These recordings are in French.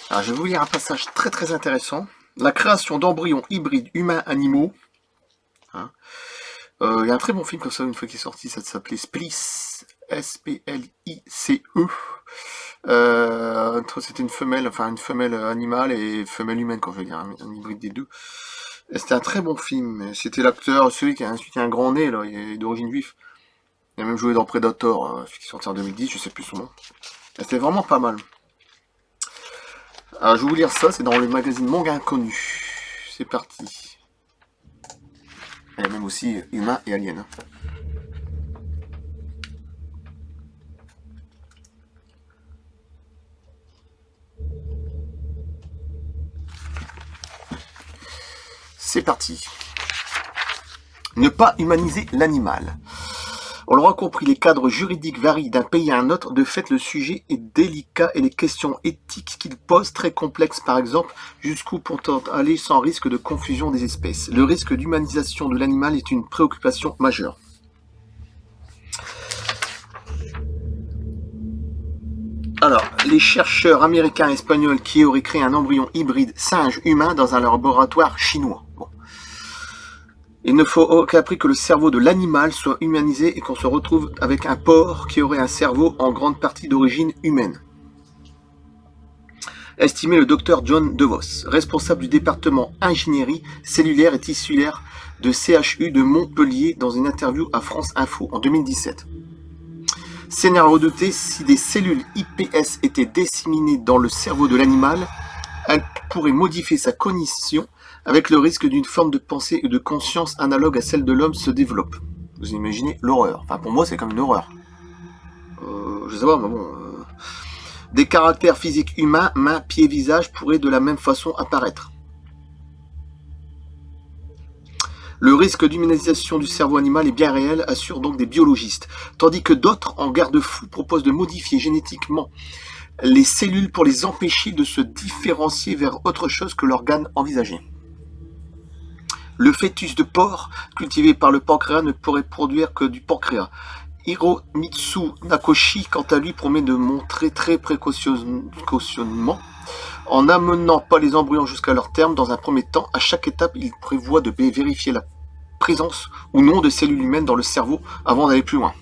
Alors, je vais vous lire un passage très très intéressant. La création d'embryons hybrides humains-animaux. Hein. Il y a un très bon film comme ça, une fois qu'il est sorti, ça s'appelait Splice, S-P-L-I-C-E. C'était une femelle animale et femelle humaine, quand je veux dire, un hybride des deux. Et c'était un très bon film. C'était l'acteur, celui qui a un grand nez, là, il est d'origine juive. Il a même joué dans Predator, celui qui est sorti en 2010, je sais plus son nom. Et c'était vraiment pas mal. Alors, je vais vous lire ça, c'est dans le magazine Manga Inconnu. C'est parti. Il y a même aussi Humain et Alien. C'est parti. Ne pas humaniser l'animal. On l'aura compris, les cadres juridiques varient d'un pays à un autre. De fait, le sujet est délicat et les questions éthiques qu'il pose très complexes. Par exemple, jusqu'où peut-on aller sans risque de confusion des espèces? Le risque d'humanisation de l'animal est une préoccupation majeure. Alors, les chercheurs américains et espagnols qui auraient créé un embryon hybride singe-humain dans un laboratoire chinois. Bon. Il ne faut qu'à prix que le cerveau de l'animal soit humanisé et qu'on se retrouve avec un porc qui aurait un cerveau en grande partie d'origine humaine. Estimait le docteur John DeVos, responsable du département ingénierie cellulaire et tissulaire de CHU de Montpellier dans une interview à France Info en 2017. Scénario redouté, si des cellules iPS étaient disséminées dans le cerveau de l'animal, elles pourraient modifier sa cognition avec le risque d'une forme de pensée et de conscience analogue à celle de l'homme se développe. Vous imaginez l'horreur. Enfin, pour moi, c'est comme une horreur. Je sais pas, mais bon... Des caractères physiques humains, mains, pieds, visage, pourraient de la même façon apparaître. Le risque d'humanisation du cerveau animal est bien réel, assurent donc des biologistes, tandis que d'autres, en garde-fou, proposent de modifier génétiquement les cellules pour les empêcher de se différencier vers autre chose que l'organe envisagé. Le fœtus de porc, cultivé par le pancréas, ne pourrait produire que du pancréas. Hiromitsu Nakoshi, quant à lui, promet de montrer très précautionnement, en n'amenant pas les embryons jusqu'à leur terme. Dans un premier temps, à chaque étape, il prévoit de vérifier la présence ou non de cellules humaines dans le cerveau avant d'aller plus loin.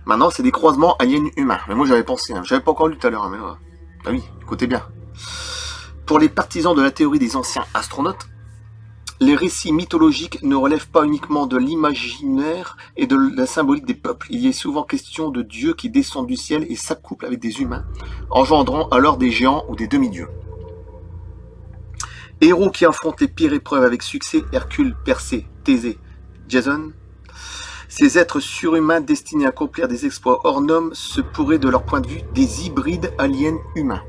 Maintenant, c'est des croisements aliens-humains. Mais moi, j'avais pensé, j'avais pas encore lu tout à l'heure, mais ah oui, écoutez bien. Pour les partisans de la théorie des anciens astronautes, les récits mythologiques ne relèvent pas uniquement de l'imaginaire et de la symbolique des peuples. Il y est souvent question de dieux qui descendent du ciel et s'accouplent avec des humains, engendrant alors des géants ou des demi-dieux. Héros qui affrontent les pires épreuves avec succès, Hercule, Persée, Thésée, Jason. Ces êtres surhumains destinés à accomplir des exploits hors normes se pourraient de leur point de vue des hybrides aliens humains.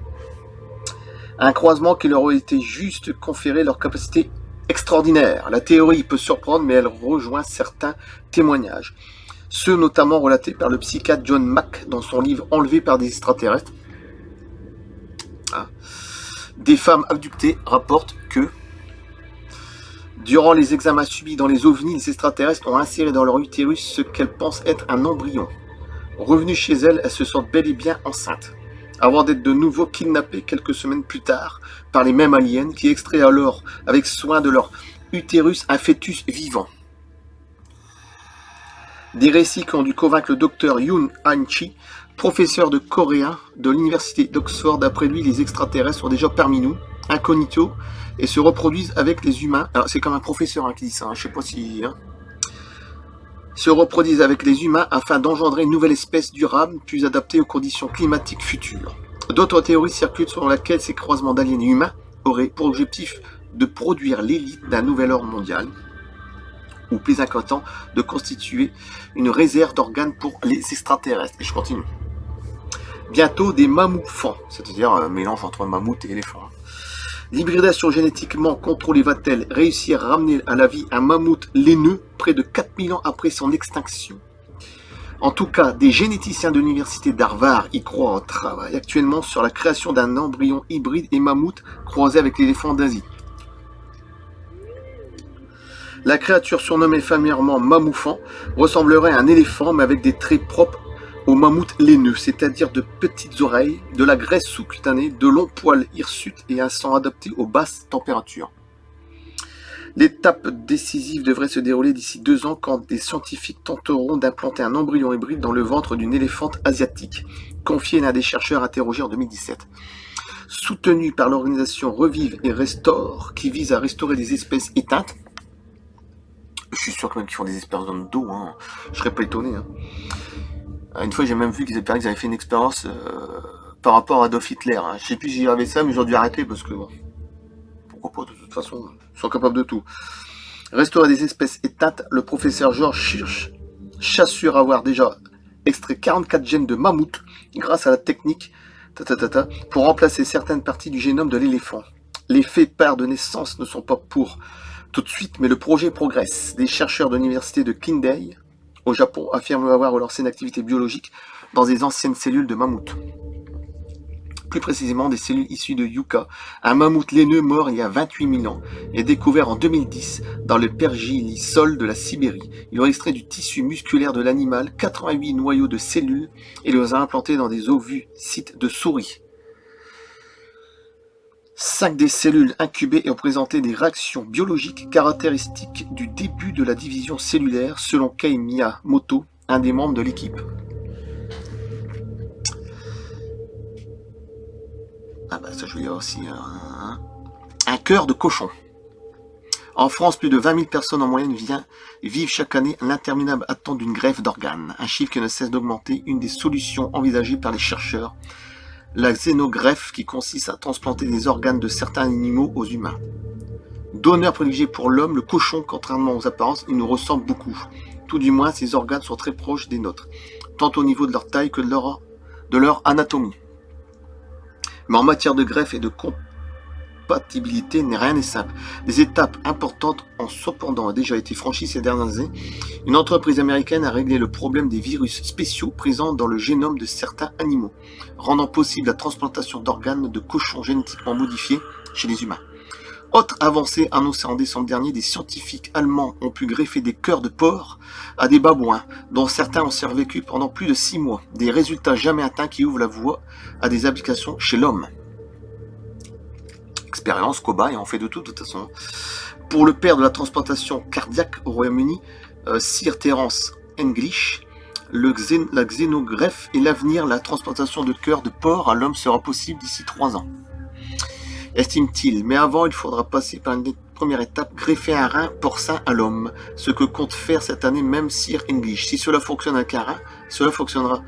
Un croisement qui leur aurait été juste conféré leur capacité extraordinaire. La théorie peut surprendre, mais elle rejoint certains témoignages. Ceux notamment relatés par le psychiatre John Mack dans son livre Enlevé par des extraterrestres. Des femmes abductées rapportent que, durant les examens subis dans les ovnis, les extraterrestres ont inséré dans leur utérus ce qu'elles pensent être un embryon. Revenues chez elles, elles se sentent bel et bien enceintes, avant d'être de nouveau kidnappées quelques semaines plus tard par les mêmes aliens qui extraient alors avec soin de leur utérus un fœtus vivant. Des récits qui ont dû convaincre le docteur Yoon Han-chi, professeur de coréen de l'université d'Oxford. D'après lui, les extraterrestres sont déjà parmi nous, incognito, et se reproduisent avec les humains. Alors c'est comme un professeur qui dit ça, je sais pas si... se reproduisent avec les humains afin d'engendrer une nouvelle espèce durable, plus adaptée aux conditions climatiques futures. D'autres théories circulent selon lesquelles ces croisements d'aliens et humains auraient pour objectif de produire l'élite d'un nouvel ordre mondial, ou plus inquiétant, de constituer une réserve d'organes pour les extraterrestres. Et je continue. Bientôt des mammouths, c'est-à-dire un mélange entre mammouth et éléphant. L'hybridation génétiquement contrôlée va-t-elle réussir à ramener à la vie un mammouth laineux près de 4000 ans après son extinction? En tout cas, des généticiens de l'université d'Harvard y croient en travail actuellement sur la création d'un embryon hybride et mammouth croisé avec l'éléphant d'Asie. La créature surnommée familièrement mammouthant ressemblerait à un éléphant mais avec des traits propres aux mammouths laineux, c'est-à-dire de petites oreilles, de la graisse sous-cutanée, de longs poils hirsutes et un sang adapté aux basses températures. L'étape décisive devrait se dérouler d'ici 2 ans quand des scientifiques tenteront d'implanter un embryon hybride dans le ventre d'une éléphante asiatique, confié à l'un des chercheurs interrogés en 2017. Soutenu par l'organisation Revive et Restore, qui vise à restaurer des espèces éteintes. Je suis sûr que même qu'ils font des expériences d'eau, hein. Je serais pas étonné. Hein. Une fois, j'ai même vu qu'ils avaient fait une expérience par rapport à Adolf Hitler. Hein. Je sais plus si j'avais ça, mais j'ai dû arrêter parce que bon, pourquoi pas, de toute façon, ils sont capables de tout. Restaurer des espèces éteintes, le professeur George Church s'assure avoir déjà extrait 44 gènes de mammouth grâce à la technique pour remplacer certaines parties du génome de l'éléphant. Les faits pères de naissance ne sont pas pour tout de suite, mais le projet progresse. Des chercheurs de l'université de Kindai, au Japon, affirment avoir relancé une activité biologique dans des anciennes cellules de mammouth. Plus précisément des cellules issues de yucca, un mammouth laineux mort il y a 28 000 ans, et découvert en 2010 dans le pergélisol de la Sibérie. Il a extrait du tissu musculaire de l'animal 88 noyaux de cellules et les a implantés dans des ovucytes de souris. 5 des cellules incubées ont présenté des réactions biologiques caractéristiques du début de la division cellulaire, selon Kei Miyamoto, un des membres de l'équipe. Ah bah ça je veux dire aussi un cœur de cochon. En France, plus de 20 000 personnes en moyenne vivent chaque année l'interminable attente d'une greffe d'organes, un chiffre qui ne cesse d'augmenter. Une des solutions envisagées par les chercheurs, la xénogreffe, qui consiste à transplanter des organes de certains animaux aux humains. Donneur privilégié pour l'homme, le cochon, contrairement aux apparences, il nous ressemble beaucoup. Tout du moins, ses organes sont très proches des nôtres, tant au niveau de leur taille que de leur anatomie. Mais en matière de greffe et de compatibilité, rien n'est simple. Des étapes importantes ont cependant déjà été franchies ces dernières années. Une entreprise américaine a réglé le problème des virus spéciaux présents dans le génome de certains animaux, rendant possible la transplantation d'organes de cochons génétiquement modifiés chez les humains. Autre avancée annoncée en décembre dernier, des scientifiques allemands ont pu greffer des cœurs de porc à des babouins, dont certains ont survécu pendant plus de 6 mois. Des résultats jamais atteints qui ouvrent la voie à des applications chez l'homme. Expérience, cobaye, on fait de tout de toute façon. Pour le père de la transplantation cardiaque au Royaume-Uni, Sir Terence English, la xénogreffe est l'avenir. La transplantation de cœur de porc à l'homme sera possible d'ici 3 ans. Estime-t-il, mais avant il faudra passer par une première étape, greffer un rein porcin à l'homme, ce que compte faire cette année même Sir English. Si cela fonctionne avec un rein, cela fonctionnera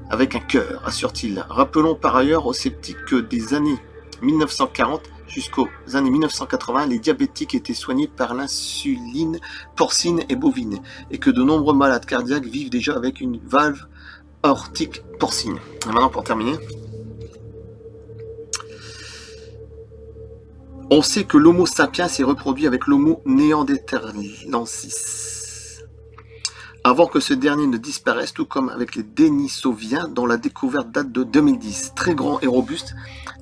avec un cœur, assure-t-il. Rappelons par ailleurs aux sceptiques que des années 1940 jusqu'aux années 1980, les diabétiques étaient soignés par l'insuline porcine et bovine, et que de nombreux malades cardiaques vivent déjà avec une valve aortique porcine. Et maintenant pour terminer, on sait que l'Homo sapiens s'est reproduit avec l'Homo néanderthalensis avant que ce dernier ne disparaisse, tout comme avec les Denisoviens dont la découverte date de 2010. Très grands et robustes,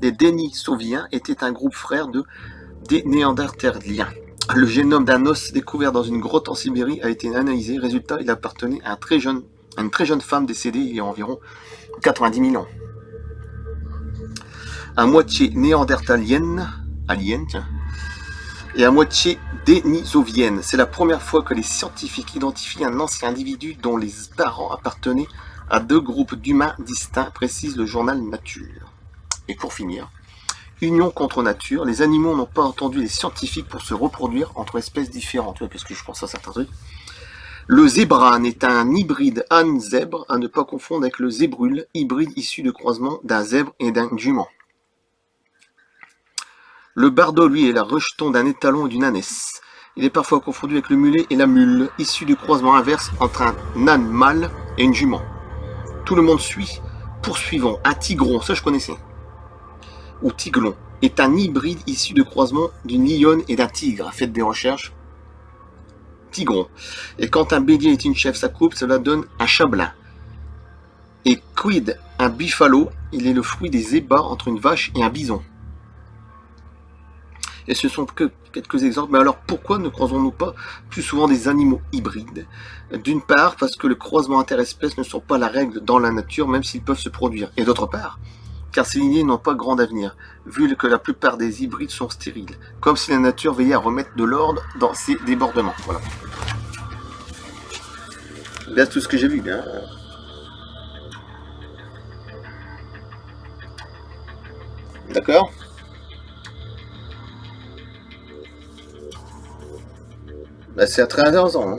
les Denisoviens étaient un groupe frère des Néandertaliens. Le génome d'un os découvert dans une grotte en Sibérie a été analysé. Résultat, il appartenait à une très jeune femme décédée il y a environ 90 000 ans. À moitié néandertalienne, et à moitié dénisovienne. C'est la première fois que les scientifiques identifient un ancien individu dont les parents appartenaient à 2 groupes d'humains distincts, précise le journal Nature. Et pour finir, union contre nature, les animaux n'ont pas entendu les scientifiques pour se reproduire entre espèces différentes. Parce que je pense à certains trucs. Le zébran est un hybride âne-zèbre, à ne pas confondre avec le zébrule, hybride issu de croisement d'un zèbre et d'un jument. Le bardeau, lui, est le rejeton d'un étalon et d'une ânesse. Il est parfois confondu avec le mulet et la mule, issu du croisement inverse entre un âne mâle et une jument. Tout le monde suit. Poursuivons. Un tigron, ça je connaissais, ou tiglon, est un hybride issu de croisement d'une lionne et d'un tigre. Faites des recherches. Tigron. Et quand un bélier est une chèvre, sa coupe, cela donne un chablin. Et quid, un buffalo, il est le fruit des ébats entre une vache et un bison. Et ce sont que quelques exemples. Mais alors pourquoi ne croisons-nous pas plus souvent des animaux hybrides? D'une part, parce que le croisement interespèces ne sont pas la règle dans la nature, même s'ils peuvent se produire. Et d'autre part, car ces lignées n'ont pas grand avenir, vu que la plupart des hybrides sont stériles, comme si la nature veillait à remettre de l'ordre dans ces débordements. Voilà. Là, c'est tout ce que j'ai vu. Hein. D'accord. Bah, c'est très intéressant. Hein.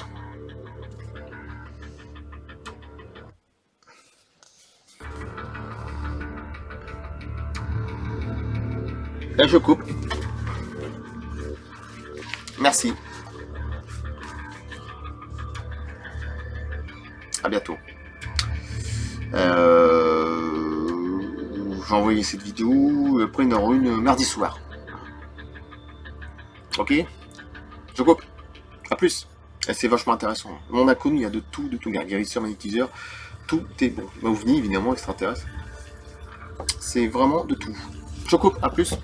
Là, je coupe. Merci. À bientôt. Je vais envoyer cette vidéo. Après, il y en aura une mardi soir. Ok. Je coupe. A plus. C'est vachement intéressant. On a connu, il y a de tout, de tout. Il y a guérisseur, magnétiseur. Tout est bon. OVNI, évidemment, extraterrestre. C'est vraiment de tout. Je coupe. A plus.